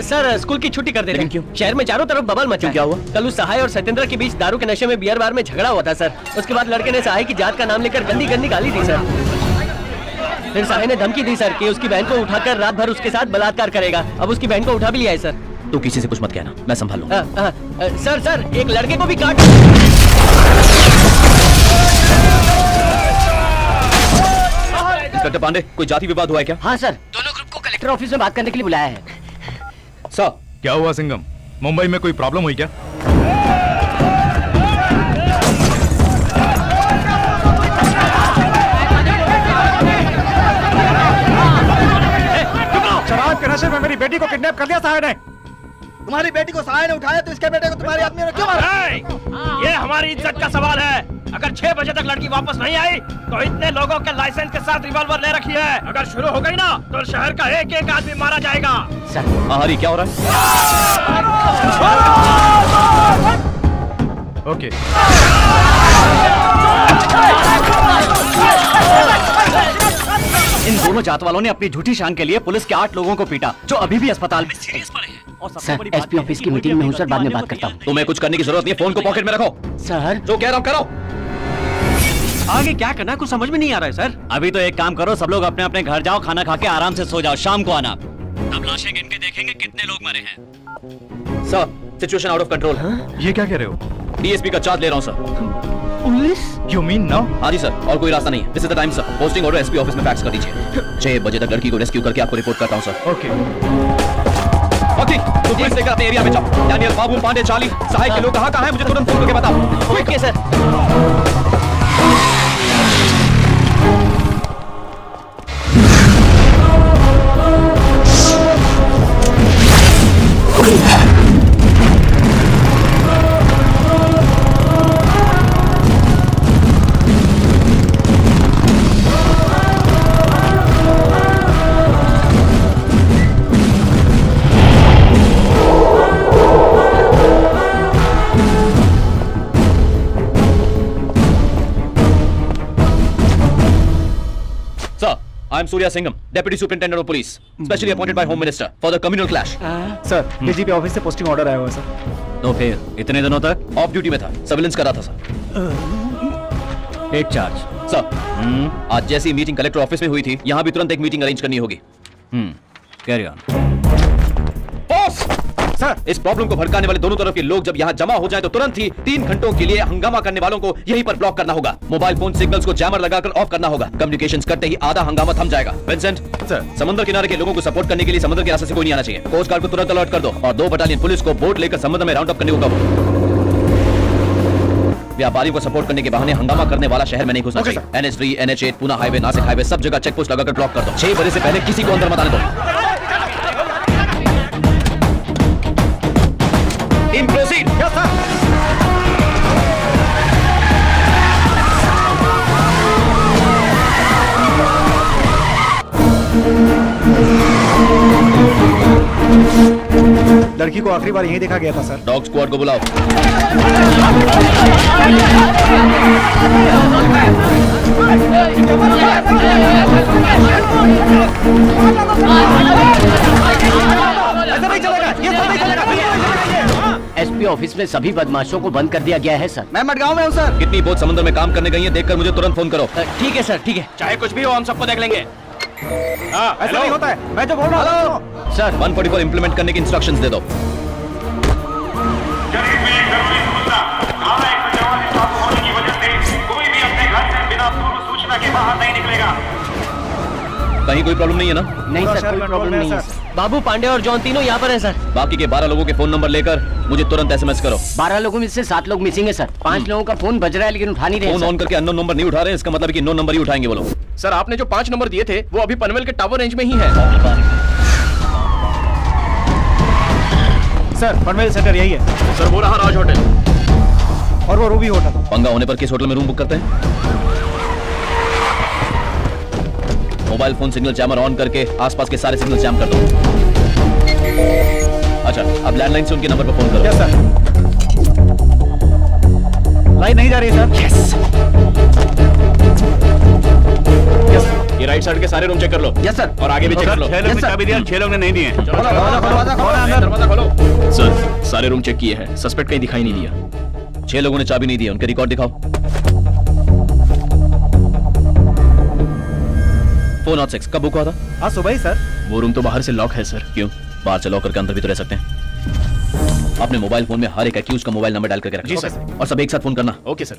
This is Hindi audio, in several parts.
सर स्कूल की छुट्टी कर देते हैं। क्यों? शहर में चारों तरफ बवाल मचा है। क्या हुआ? कल उस सहाय और सत्येंद्र के बीच दारू के नशे में बियर बार में झगड़ा हुआ था सर। उसके बाद लड़के ने सहाय की जात का नाम लेकर गंदी गंदी गाली दी सर। फिर सहाय ने धमकी दी सर कि उसकी बहन को उठाकर रात भर उसके साथ बलात्कार करेगा। अब उसकी बहन को उठा भी लिया है सर। तू किसी से कुछ मत कहना, मैं संभाल लूंगा। सर एक लड़के को भी काट। इंस्पेक्टर पांडे, कोई जाति विवाद हुआ है क्या? हाँ सर, दोनों ग्रुप को कलेक्टर ऑफिस में बात करने के लिए बुलाया है। सर, क्या हुआ सिंघम? मुंबई में कोई प्रॉब्लम हुई क्या? शराब के नशे में मेरी बेटी को किडनैप कर लिया सहाय ने। तुम्हारी बेटी को सहाय ने उठाया तो इसके बेटे को तुम्हारे आदमी ने क्यों मारा? ये हमारी इज्जत का सवाल है। अगर 6 बजे तक लड़की वापस नहीं आई तो इतने लोगों के लाइसेंस के साथ रिवॉल्वर ले रखी है। अगर शुरू हो गई ना तो शहर का एक एक आदमी मारा जाएगा। हाँ हरी, क्या हो रहा है? ओके। इन दोनों जात वालों ने अपनी झूठी शान के लिए पुलिस के 8 लोगों को पीटा, जो अभी भी अस्पताल में सीरियस पड़े हैं। सर एसपी ऑफिस की मीटिंग में हूँ सर, बाद में बात करता हूँ। तुम्हें कुछ करने की जरूरत नहीं है, फोन को पॉकेट में रखो। सर जो कह रहा हूँ करो। आगे क्या करना है कुछ समझ में नहीं आ रहा है सर। अभी तो एक काम करो, सब लोग अपने अपने घर जाओ, खाना खा के आराम से सो जाओ, शाम को आना। तब लाशें गिन के देखेंगे कितने लोग मरे हैं। Sir, situation out of control. ये क्या कह रहे हो? डीएसपी का चार्ज ले रहा हूँ sir. Police? You mean now? हाँ जी सर, और कोई रास्ता नहीं है। This is the time sir. Posting order SP office में फैक्स कर दीजिए। 6 बजे तक लड़की को रेस्क्यू करके आपको रिपोर्ट करता हूँ सर। ओके। ओके, तो पुलिस लेकर अपने एरिया में जाओ। डैनियल, बाबू, पांडे, चार्ली, सहाय के लोग कहाँ है मुझे तुरंत फोन करके बताओ। Okay sir. I am Surya Singham, Deputy Superintendent of Police, specially appointed by Home Minister for the communal clash. Sir DGP office से पोस्टिंग ऑर्डर आया हुआ है सर। तो फिर इतने दिनों तक ऑफ ड्यूटी में था, सर्विलेंस कर रहा था सर। Take charge sir. आज जैसी मीटिंग कलेक्टर ऑफिस में हुई थी, यहाँ भी तुरंत एक मीटिंग अरेंज करनी होगी। Carry on. बॉस सर, इस प्रॉब्लम को भड़काने वाले दोनों तरफ के लोग जब यहाँ जमा हो जाए तो तुरंत ही 3 घंटों के लिए हंगामा करने वालों को यहीं पर ब्लॉक करना होगा। मोबाइल फोन सिग्नल्स को जैमर लगाकर ऑफ करना होगा। कम्युनिकेशंस करते ही आधा हंगामा थम जाएगा। विंसेंट सर, समुद्र किनारे के लोगों को सपोर्ट करने के लिए समुद्र के रास्ते से कोई नहीं आना चाहिए। कोस्ट गार्ड को तुरंत अलर्ट कर दो और 2 बटालियन पुलिस को बोट लेकर समुद्र में राउंड अप करने को कहो। व्यापारियों को सपोर्ट करने के बहाने हंगामा करने वाला शहर में नहीं घुसना चाहिए। NH3, NH8, Poona highway, Nashik highway, सब जगह चेक पोस्ट लगाकर ब्लॉक कर दो। 6 बजे से पहले किसी को अंदर मत आने दो। Team proceed. Yes sir. लड़की को आखिरी बार यहीं देखा गया था सर। डॉग स्क्वाड को बुलाओ। ऐसा नहीं चलेगा, ये सब नहीं चलेगा। एसपी ऑफिस में सभी बदमाशों को बंद कर दिया गया है सर। मैं मडगांव में हूँ सर। कितनी बोट समुद्र में काम करने गई है, देखकर मुझे तुरंत फोन करो। ठीक है सर, ठीक है। चाहे कुछ भी हो हम सबको देख लेंगे। ऐसा नहीं होता है, मैं जो बोल रहा हूँ। सर 144 इंप्लीमेंट करने की इंस्ट्रक्शंस दे दो। कहीं कोई प्रॉब्लम नहीं है ना? नहीं सर, कोई प्रॉब्लम नहीं है सर। बाबू, पांडे और जॉन तीनों यहाँ पर हैं सर। बाकी के 12 लोगों के फोन नंबर लेकर मुझे तुरंत SMS करो। 12 लोगों में से 7 लोग मिसिंग है सर। 5 लोगों का फोन बज रहा है लेकिन उठा नहीं रहे फोन सर। ऑन करके अननोन नंबर नहीं उठा रहे, इसका मतलब है कि नो नंबर ही उठाएंगे वो लोग। सर आपने जो 5 नंबर दिए थे वो अभी पनवेल के टावर रेंज में ही है। सर पनवेल सेंटर यही है सर, वो रहा राज होटल और वो रूबी होटल। पंगा होने पर किस होटल में रूम बुक करते हैं? Mobile phone signal jammer on करके आसपास के सारे सिग्नल जैम कर दो। अच्छा, अब लैंडलाइन से उनके नंबर पर फोन करो। Yes sir. लाइन नहीं जा रही सर। यस। यस। ये राइट साइड के सारे रूम चेक कर लो। Yes sir. और आगे भी चेक कर लो। 6 लोग ने चाबी दिया, 6 लोग ने नहीं दिए। दरवाजा खोलो। सर, सारे रूम चेक किए हैं, सस्पेक्ट कहीं दिखाई नहीं दिया। 6 लोगों ने चाबी नहीं दी, उनके रिकॉर्ड दिखाओ। 406 कब बुक हुआ था? हाँ सुबह ही सर। वो रूम तो बाहर से लॉक है सर। क्यों? बाहर से लॉक करके अंदर भी तो रह सकते हैं। अपने मोबाइल फोन में हर एक एक्यूज का मोबाइल नंबर डाल करके रखना। जी सर। और सब एक साथ फोन करना। Okay sir.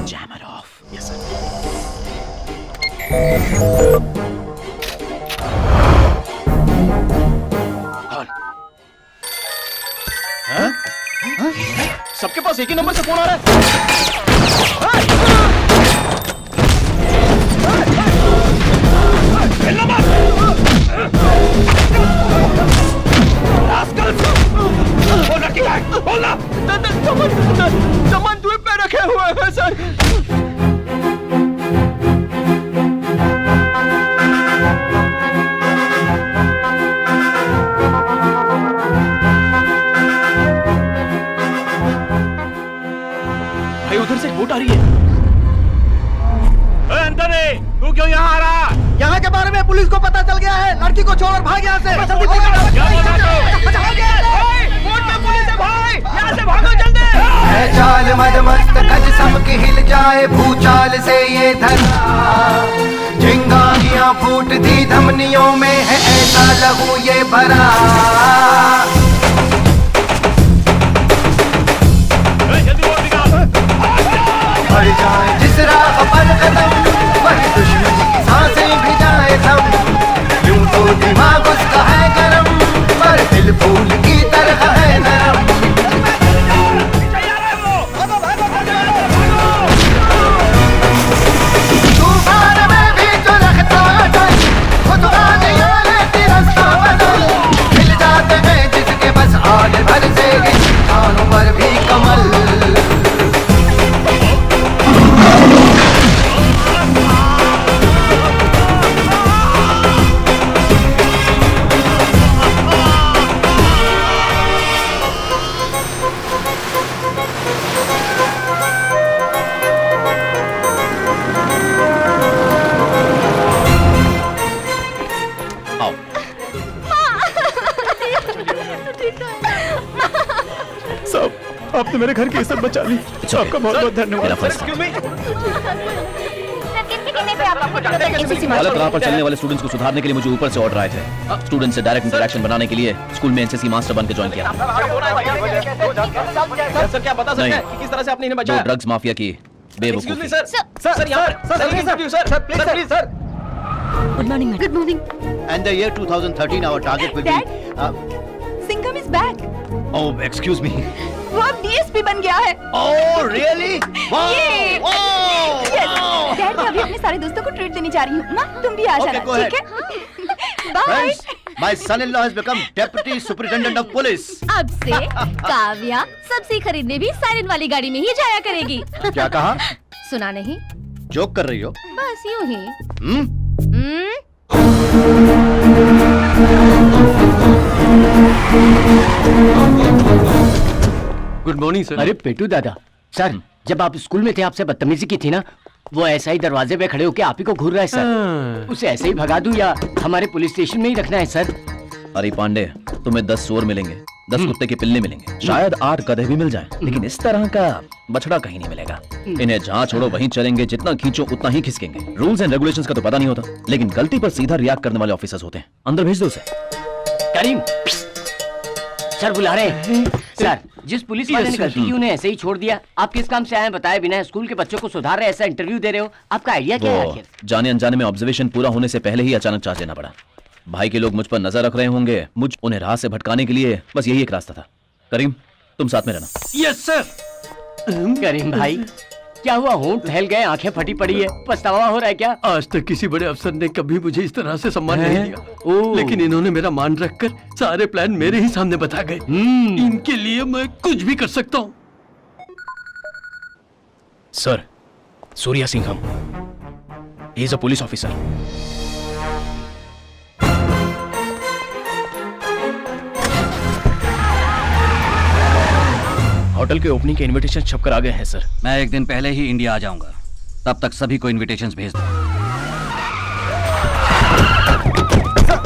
Jammer of. Yes sir. सबके पास एक ही नंबर से फोन आ रहा है। चमन द्वीप पे रखे हुए हैं सर। भाई उधर से एक बोट आ रही है। एंथनी, तू क्यों यहाँ आ रहा? यहाँ के बारे में पुलिस को पता चल गया है। लड़की को छोड़ भाग यहाँ से। जल्दी बोट में पुलिस है भाई, यहाँ से भागो जल्दी। है चाल मदमस्त गज सबके हिल जाए भूचाल से ये धरा। चिंगारियां फूटती धमनियों में है ऐसा लहू ये भरा। जल्दी बोट निकाल। बढ़ जाए जिस राह पर कदम वही दुश्मन की सांसें भी जाए थम। यूं तो दिमाग उसका है गरम पर दिल फूल की तरह है नरम। तूफान में भी जो रखता डर खुद आने लेती रास्ता बदल। मिल जाते हैं जिसके बस आल भर से इंसानों पर भी कमल। आओ। साहब, आपने मेरे घर की इज्जत बचा ली। आपका बहुत बहुत धन्यवाद। मेरा फर्ज था। गलत राह पर चलने वाले स्टूडेंट्स को सुधारने के लिए मुझे ऊपर से ऑर्डर आए थे। स्टूडेंट से डायरेक्ट इंटरेक्शन बनाने के लिए स्कूल में एनसीसी मास्टर बनकर ज्वाइन किया। सर क्या बता सकते हैं कि किस तरह से आपने इन्हें जो बचाया? ड्रग्स माफिया की बेवकूफी। सर यहाँ sir interview sir please sir. Good morning, madam. Good morning. And the year 2013 our target will Dad? be Singham is back. Oh, excuse me. वो अब डीएसपी बन गया है। Oh really? ये। Yes. Dad, मैं अभी अपने सारे दोस्तों को ट्रीट देने जा रही हूँ। माँ, तुम भी आ Okay, जाना, go ठीक है? Bye. Friends, my son-in-law has become deputy superintendent of police. अब से काव्या सब्जी खरीदने भी साइरन वाली गाड़ी में ही जाया करेगी। क्या कहा? सुना नहीं? जोक कर रही हो? बस यूं ही। हम्म? Good morning sir. अरे पेटू दादा, सर जब आप स्कूल में थे आपसे बदतमीजी की थी ना, वो ऐसा ही दरवाजे पे खड़े होके आप ही को घूर रहा है सर। उसे ऐसे ही भगा दूं या हमारे पुलिस स्टेशन में ही रखना है सर? अरे पांडे, तुम्हें 10 चोर मिलेंगे, 10 कुत्ते के पिल्ले मिलेंगे, शायद 8 गधे भी मिल जाएं, लेकिन इस तरह का बछड़ा कहीं नहीं मिलेगा। इन्हें जहाँ छोड़ो वहीं चलेंगे, जितना खींचो उतना ही खिसकेंगे। रूल्स एंड रेगुलेशंस का तो पता नहीं होता, लेकिन गलती पर सीधा रिएक्ट करने वाले ऑफिसर्स होते हैं। अंदर भेज दो उसे। करीम सर बुला रहे हैं। सर जिस पुलिस वाले ने गलती की उन्हें ऐसे ही छोड़ दिया। आप किस काम से आए बताए बिना स्कूल के बच्चों को सुधार रहे, ऐसा इंटरव्यू दे रहे हो, आपका आइडिया क्या है वो आखिर? जाने अनजाने में ऑब्जर्वेशन पूरा होने से पहले ही अचानक चार्ज लेना पड़ा। भाई के लोग मुझ पर नजर रख रहे होंगे, मुझ उन्हें राह से भटकाने के लिए बस यही एक रास्ता था। करीम तुम साथ में रहना। Yes sir. करीम भाई क्या हुआ, होंठ फैल गए, आंखें फटी पड़ी है, पछतावा हो रहा है क्या? आज तक किसी बड़े अफसर ने कभी मुझे इस तरह से सम्मान नहीं दिया, ओह। लेकिन इन्होंने मेरा मान रखकर सारे प्लान मेरे ही सामने बता गए। इनके लिए मैं कुछ भी कर सकता हूँ। Sir, Surya Singham, he is a police officer. Hotel के ओपनिंग के इनविटेशन छप कर आ गए हैं सर। मैं एक दिन पहले ही इंडिया आ जाऊंगा, तब तक सभी को इनविटेशंस भेज दो।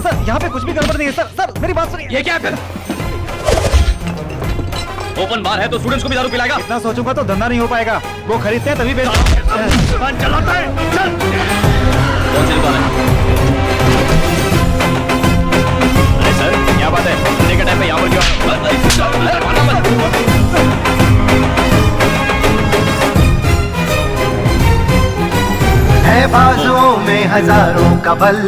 सर यहाँ पे कुछ भी गड़बड़ नहीं है सर मेरी बात सुनिए। ये क्या है फिर? ओपन बार है तो स्टूडेंट्स को भी दारू पिलाएगा? इतना सोचूंगा तो धंधा नहीं हो पाएगा। वो खरीदते हैं तभी बेच। चलाता है, चल। कौन सी दुकान है? अरे सर क्या बात है, खाने के टाइम पे यहाँ पर क्यों है बाजुओं में हजारों का बल,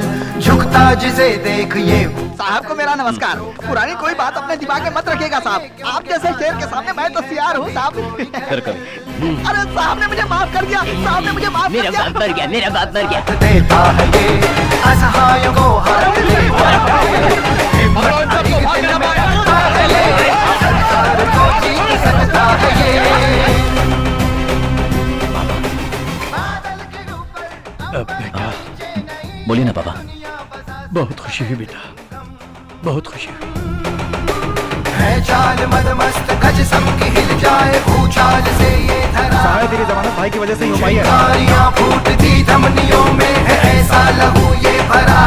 झुकता जिसे देख ये। साहब को मेरा नमस्कार। पुरानी कोई बात अपने दिमाग में मत रखिएगा साहब। आप जैसे शेर के सामने मैं तो सियार हूँ साहब। फिर कभी। अरे साहब ने मुझे माफ कर दिया, साहब ने मुझे माफ कर मेरा दिया। बाप मर गया, मेरा बाप मर गया। देता है ये असहायों को हाथ देता है, संसार को जीत सकता है ये। बोलिए ना पापा। बहुत खुशी हुई बेटा, बहुत खुशी हुई। है चाल मदमस्त गज सबकी हिल जाए, भूचाल से ये धरा। शायद तेरी जमानत भाई की वजह से ही हो पाई है। चिंगारियां फूटती धमनियों में है ऐसा लहू ये भरा।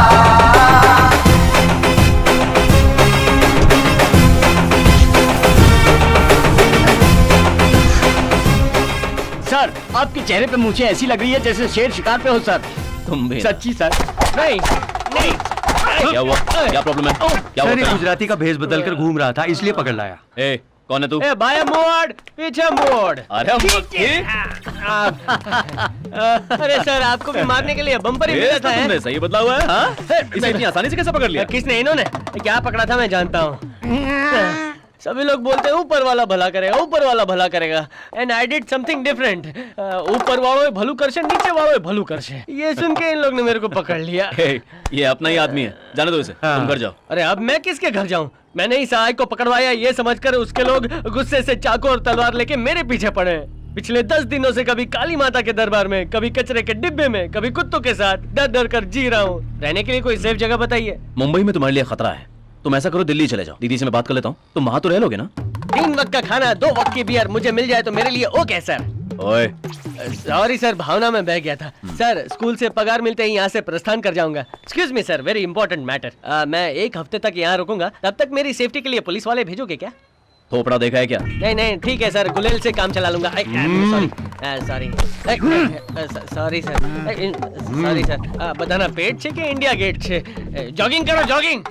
सर आपके चेहरे पे मुझे ऐसी लग रही है जैसे शेर शिकार पे हो सर। तुम भी। सच्ची सर। नहीं नहीं। क्या हुआ? क्या प्रॉब्लम है? क्या सर ये हुआ? गुजराती का भेष बदल कर घूम रहा था इसलिए पकड़ लाया। ए, कौन है तू? ए बाया मोड़, पीछे मोड़। अरे मक्खी। अरे सर आपको भी मारने के लिए बम्पर ही मिला था। तुमने सही बदला हुआ है? हाँ? इसे इतनी आसानी से कैसे पकड़ लिया? किसने? इन्होंने। क्या पकड़ा था मैं जानता हूँ। सभी लोग बोलते हैं ऊपर वाला भला करेगा, ऊपर वाला भला करेगा। And I did something different. ऊपर वालों भलू करशे, नीचे वालों भलू करशे। ये सुन के इन लोग ने मेरे को पकड़ लिया। ये अपना ही आदमी है, जाने दो इसे। तुम घर जाओ। अरे अब मैं किसके घर जाऊं? मैंने ही सहायक को पकड़वाया ये समझकर उसके लोग गुस्से से चाकू और तलवार लेके मेरे पीछे पड़े। पिछले 10 दिनों से कभी काली माता के दरबार में, कभी कचरे के डिब्बे में, कभी कुत्तों के साथ डर डर कर जी रहा हूँ। रहने के लिए कोई सेफ जगह बताइए। मुंबई में तुम्हारे लिए खतरा है। तुम ऐसा करो, दिल्ली चले जाओ। दीदी से मैं बात कर लेता हूँ। तुम वहां तो रह लोगे ना? 3 वक्त का खाना, 2 वक्त की बियर मुझे मिल जाए तो मेरे लिए ओके सर। ओए सॉरी सर, भावना में बह गया था। सर स्कूल से पगार मिलते ही यहाँ से प्रस्थान कर जाऊंगा। Excuse me sir, very important matter. मैं 1 हफ्ते तक यहाँ रुकूंगा। तब तक मेरी सेफ्टी के लिए पुलिस वाले भेजोगे क्या? थोपड़ा देखा है क्या? नहीं नहीं ठीक है सर, गुलेल से काम चला लूंगा। Sorry sorry sorry sir, sorry sir. बताना पेट छे के इंडिया गेट छे? जॉगिंग करो, जॉगिंग।